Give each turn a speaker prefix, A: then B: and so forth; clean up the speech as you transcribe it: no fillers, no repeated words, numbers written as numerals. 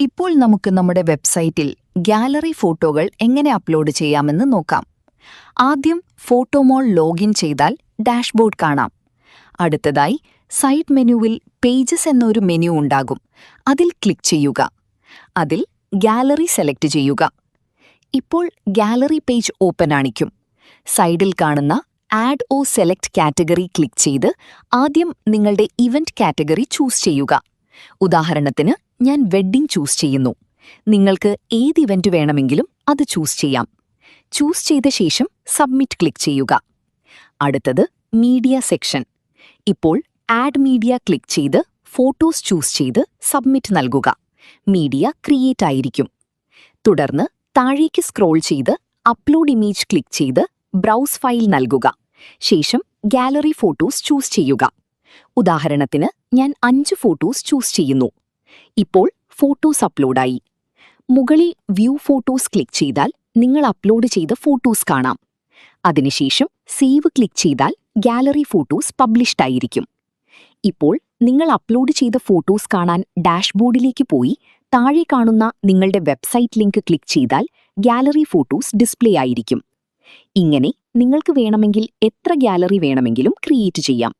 A: ഇപ്പോൾ നമുക്ക് നമ്മുടെ വെബ്സൈറ്റിൽ ഗാലറി ഫോട്ടോകൾ എങ്ങനെ അപ്ലോഡ് ചെയ്യാമെന്ന് നോക്കാം. ആദ്യം ഫോട്ടോമോൾ ലോഗിൻ ചെയ്താൽ ഡാഷ്ബോർഡ് കാണാം. അടുത്തതായി സൈഡ് മെനുവിൽ പേജസ് എന്നൊരു മെനു ഉണ്ടാകും. അതിൽ ക്ലിക്ക് ചെയ്യുക. അതിൽ ഗാലറി സെലക്ട് ചെയ്യുക. ഇപ്പോൾ ഗാലറി പേജ് ഓപ്പൺ ആണിക്കും. സൈഡിൽ കാണുന്ന ആഡ് ഓ സെലക്ട് കാറ്റഗറി ക്ലിക്ക് ചെയ്ത് ആദ്യം നിങ്ങളുടെ ഇവന്റ് കാറ്റഗറി ചൂസ് ചെയ്യുക. ഉദാഹരണത്തിന് ഞാൻ വെഡ്ഡിംഗ് ചൂസ് ചെയ്യുന്നു. നിങ്ങൾക്ക് ഏത് ഇവന്റ് വേണമെങ്കിലും അത് ചൂസ് ചെയ്യാം. ചൂസ് ചെയ്ത ശേഷം സബ്മിറ്റ് ക്ലിക്ക് ചെയ്യുക. അടുത്തത് മീഡിയ സെക്ഷൻ. ഇപ്പോൾ ആഡ് മീഡിയ ക്ലിക്ക് ചെയ്ത് ഫോട്ടോസ് ചൂസ് ചെയ്ത് സബ്മിറ്റ് നൽകുക. മീഡിയ ക്രിയേറ്റ് ആയിരിക്കും. തുടർന്ന് താഴേക്ക് സ്ക്രോൾ ചെയ്ത് അപ്ലോഡ് ഇമേജ് ക്ലിക്ക് ചെയ്ത് ബ്രൗസ് ഫയൽ നൽകുക. ശേഷം ഗാലറി ഫോട്ടോസ് ചൂസ് ചെയ്യുക. ഉദാഹരണത്തിന് ഞാൻ 5 ഫോട്ടോസ് ചൂസ് ചെയ്യുന്നു. ഇപ്പോൾ ഫോട്ടോസ് അപ്ലോഡായി. മുകളിൽ വ്യൂ ഫോട്ടോസ് ക്ലിക്ക് ചെയ്താൽ നിങ്ങൾ അപ്ലോഡ് ചെയ്ത ഫോട്ടോസ് കാണാം. അതിനുശേഷം സേവ് ക്ലിക്ക് ചെയ്താൽ ഗാലറി ഫോട്ടോസ് പബ്ലിഷ്ഡ് ആയിരിക്കും. ഇപ്പോൾ നിങ്ങൾ അപ്ലോഡ് ചെയ്ത ഫോട്ടോസ് കാണാൻ ഡാഷ്ബോർഡിലേക്ക് പോയി താഴെ കാണുന്ന നിങ്ങളുടെ വെബ്സൈറ്റ് ലിങ്ക് ക്ലിക്ക് ചെയ്താൽ ഗാലറി ഫോട്ടോസ് ഡിസ്പ്ലേ ആയിരിക്കും. ഇങ്ങനെ നിങ്ങൾക്ക് വേണമെങ്കിൽ എത്ര ഗാലറി വേണമെങ്കിലും ക്രിയേറ്റ് ചെയ്യാം.